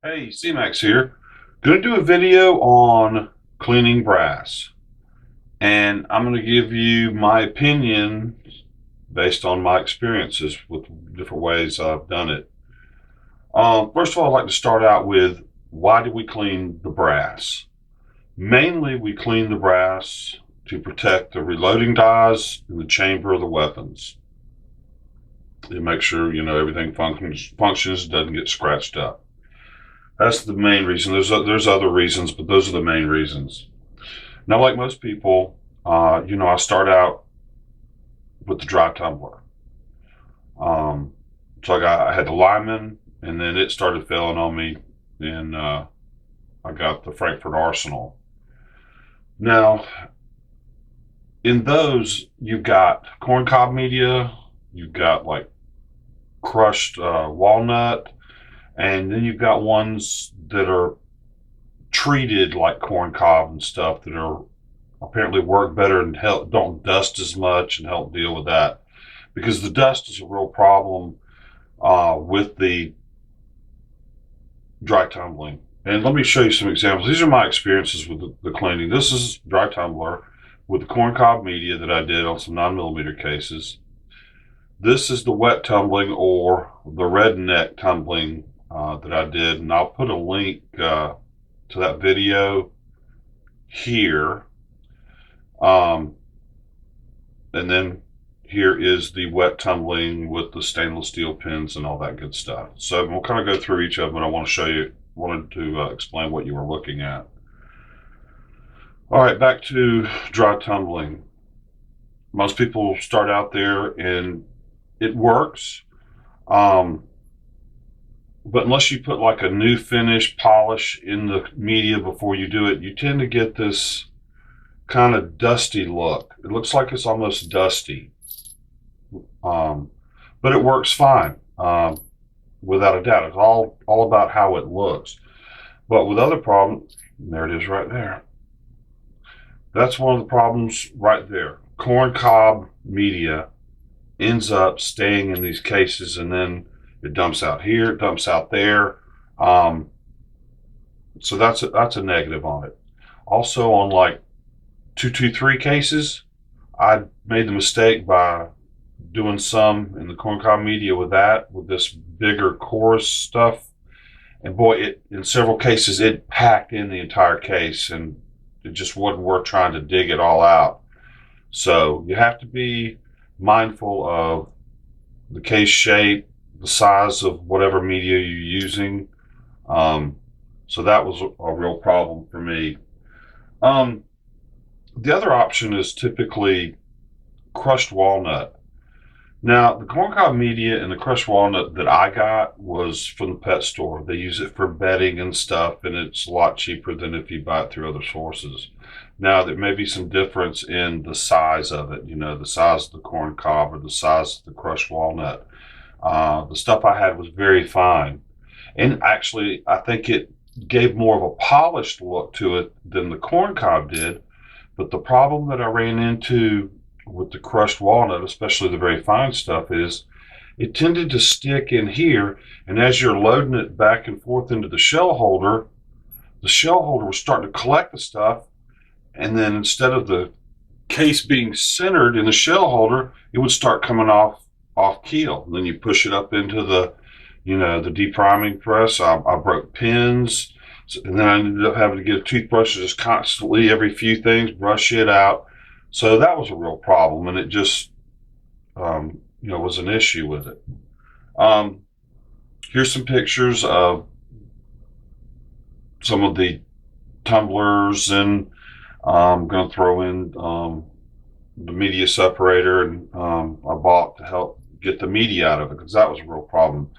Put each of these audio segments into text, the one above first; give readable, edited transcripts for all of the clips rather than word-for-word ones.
Hey, Cmax here. Going to do a video on cleaning brass, and I'm going to give you my opinion based on my experiences with different ways I've done it. First of all, I'd like to start out with why do we clean the brass? Mainly, we clean the brass to protect the reloading dies in the chamber of the weapons. To make sure everything functions, doesn't get scratched up. That's the main reason. There's other reasons, but those are the main reasons. Now, like most people, I start out with the dry tumbler. Um, I had the Lyman, and then it started failing on me, and I got the Frankfurt Arsenal. Now, in those, you've got corncob media, you've got like crushed walnut, and then you've got ones that are treated like corncob and stuff that are apparently work better and don't dust as much and help deal with that, because the dust is a real problem with the dry tumbling. And let me show you some examples. These are my experiences with the cleaning. This is dry tumbler with the corncob media that I did on some 9mm cases. This is the wet tumbling or the redneck tumbling that I did, and I'll put a link to that video here. Um, and then here is the wet tumbling with the stainless steel pins and all that good stuff. So we'll kind of go through each of them, and I wanted to explain what you were looking at. All right, back to dry tumbling. Most people start out there and it works. Um, but unless you put like a new finish polish in the media before you do it, you tend to get this kind of dusty look. It looks like it's almost dusty. Um, but it works fine, without a doubt. It's all about how it looks. But with other problems, there it is right there. That's one of the problems right there. Corn cob media ends up staying in these cases, and then it dumps out here, it dumps out there. Um, so that's a negative on it. Also, on like 223 cases, I made the mistake by doing some in the corncob media with this bigger coarse stuff, and boy, it in several cases it packed in the entire case, and it just wasn't worth trying to dig it all out. So you have to be mindful of the case shape, the size of whatever media you're using. Um, so that was a real problem for me. Um, the other option is typically crushed walnut. Now, the corncob media and the crushed walnut that I got was from the pet store. They use it for bedding and stuff, and it's a lot cheaper than if you buy it through other sources. Now, there may be some difference in the size of it, the size of the corncob or the size of the crushed walnut. The stuff I had was very fine. And actually, I think it gave more of a polished look to it than the corncob did. But the problem that I ran into with the crushed walnut, especially the very fine stuff, is it tended to stick in here. And as you're loading it back and forth into the shell holder was starting to collect the stuff. And then instead of the case being centered in the shell holder, it would start coming off keel. And then you push it up into the depriming press. I broke pins, and then I ended up having to get a toothbrush to just constantly, every few things, brush it out. So that was a real problem, and it just, was an issue with it. Um, Here's some pictures of some of the tumblers, and I'm going to throw in the media separator, and I bought to help get the media out of it, because that was a real problem.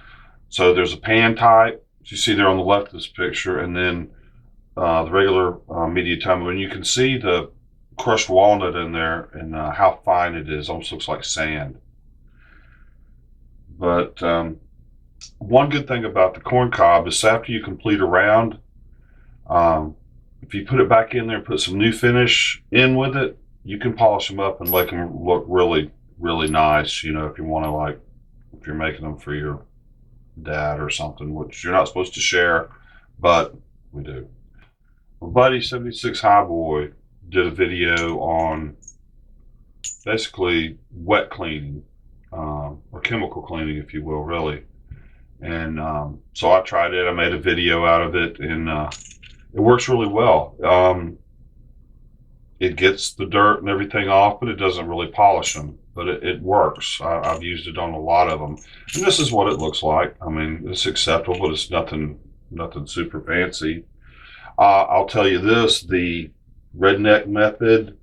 So there's a pan type, as you see there on the left of this picture, and then the regular media tumbler. And you can see the crushed walnut in there, and how fine it is. Almost looks like sand. But one good thing about the corn cob is after you complete a round, um, if you put it back in there and put some new finish in with it, you can polish them up and make them look really, really nice. If you want to, if you're making them for your dad or something, which you're not supposed to share, but we do. My buddy 76 Highboy did a video on basically wet cleaning, or chemical cleaning, if you will, really. And so I tried it. I made a video out of it, and it works really well. It gets the dirt and everything off, but it doesn't really polish them. But it works. I've used it on a lot of them, and this is what it looks like. I mean, it's acceptable, but it's nothing super fancy. I'll tell you this: the redneck method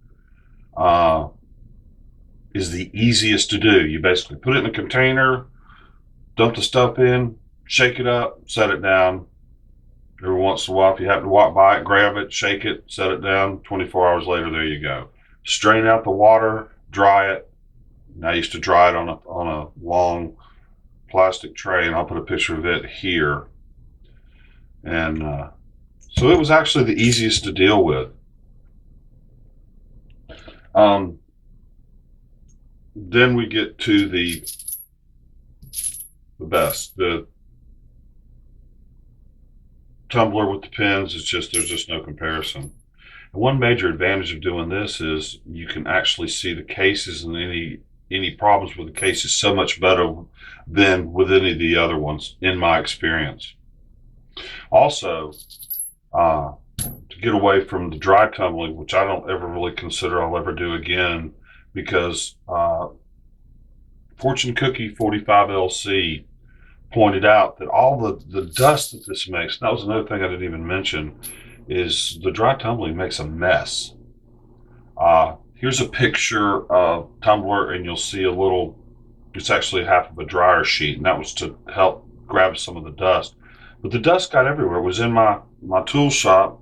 is the easiest to do. You basically put it in a container, dump the stuff in, shake it up, set it down. Every once in a while, if you happen to walk by it, grab it, shake it, set it down. 24 hours later, there you go. Strain out the water, dry it. And I used to dry it on a long plastic tray, and I'll put a picture of it here. And so it was actually the easiest to deal with. Then we get to the best. The tumbler with the pins is there's just no comparison. And one major advantage of doing this is you can actually see the cases, and any problems with the cases so much better than with any of the other ones, in my experience. Also, to get away from the dry tumbling, which I don't ever really consider I'll ever do again, because Fortune Cookie 45LC pointed out that all the dust that this makes, and that was another thing I didn't even mention, is the dry tumbling makes a mess. Here's a picture of tumbler, and you'll see a little, it's actually half of a dryer sheet, and that was to help grab some of the dust. But the dust got everywhere. It was in my tool shop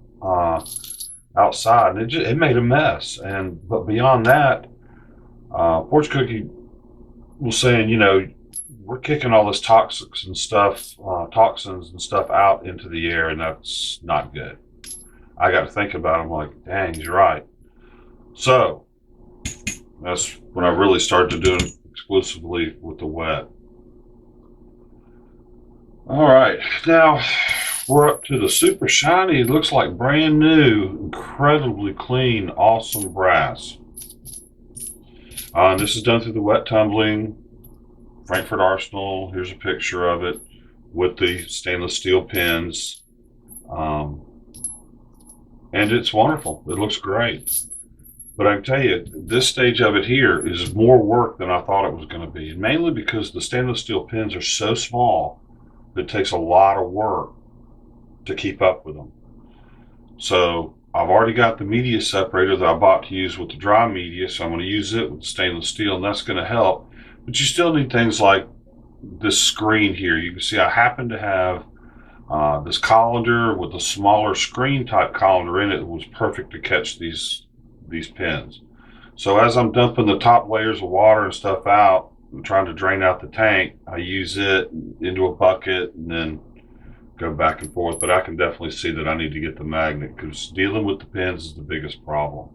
outside, and it made a mess. But beyond that, Fortune Cookie was saying, we're kicking all this toxins and stuff out into the air, and that's not good. I got to think about it. I'm like, dang, he's right. So that's when I really started to do it exclusively with the wet. All right, now we're up to the super shiny. It looks like brand new, incredibly clean, awesome brass. This is done through the wet tumbling, Frankfurt Arsenal. Here's a picture of it with the stainless steel pins. And it's wonderful. It looks great. But I can tell you, this stage of it here is more work than I thought it was going to be. And mainly because the stainless steel pins are so small that it takes a lot of work to keep up with them. So I've already got the media separator that I bought to use with the dry media, so I'm going to use it with the stainless steel, and that's going to help. But you still need things like this screen here. You can see I happen to have this colander with a smaller screen type colander in it that was perfect to catch these pins. So as I'm dumping the top layers of water and stuff out and trying to drain out the tank, I use it into a bucket and then go back and forth. But I can definitely see that I need to get the magnet, because dealing with the pins is the biggest problem.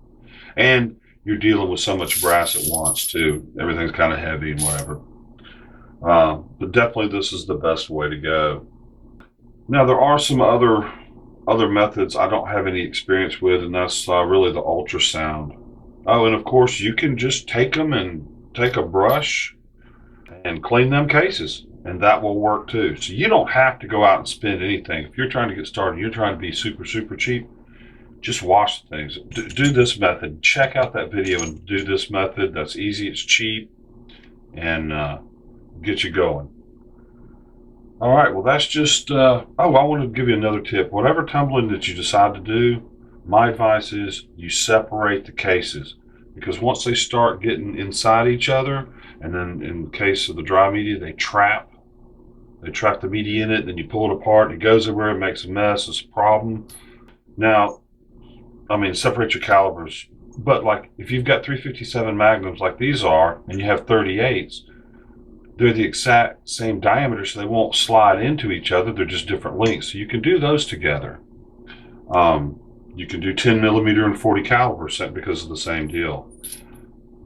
And you're dealing with so much brass at once too. Everything's kind of heavy and whatever. But definitely this is the best way to go. Now there are some other methods I don't have any experience with, and that's really the ultrasound. Oh, and of course you can just take them and take a brush and clean them cases, and that will work too. So you don't have to go out and spend anything. If you're trying to get started, you're trying to be super cheap, just wash the things. Do this method. Check out that video and do this method. That's easy, it's cheap, and get you going. All right, well, that's just, I want to give you another tip. Whatever tumbling that you decide to do, my advice is you separate the cases, because once they start getting inside each other, and then in the case of the dry media, they trap the media in it, then you pull it apart, and it goes everywhere, it makes a mess, it's a problem. Now, I mean, separate your calibers, but like if you've got 357 magnums like these are, and you have 38s, they're the exact same diameter, so they won't slide into each other. They're just different lengths. So you can do those together. You can do 10 millimeter and 40 caliber because of the same deal.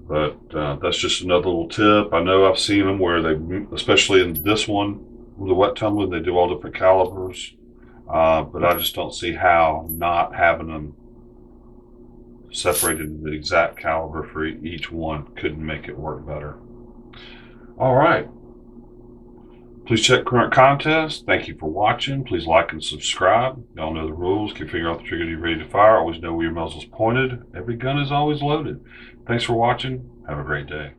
But that's just another little tip. I know I've seen them where they, especially in this one, with the wet tumbling, they do all different calibers. But I just don't see how not having them separated in the exact caliber for each one couldn't make it work better. All right. Please check current contests. Thank you for watching. Please like and subscribe. Y'all know the rules. Can figure out the trigger you're ready to fire. Always know where your muzzle's pointed. Every gun is always loaded. Thanks for watching. Have a great day.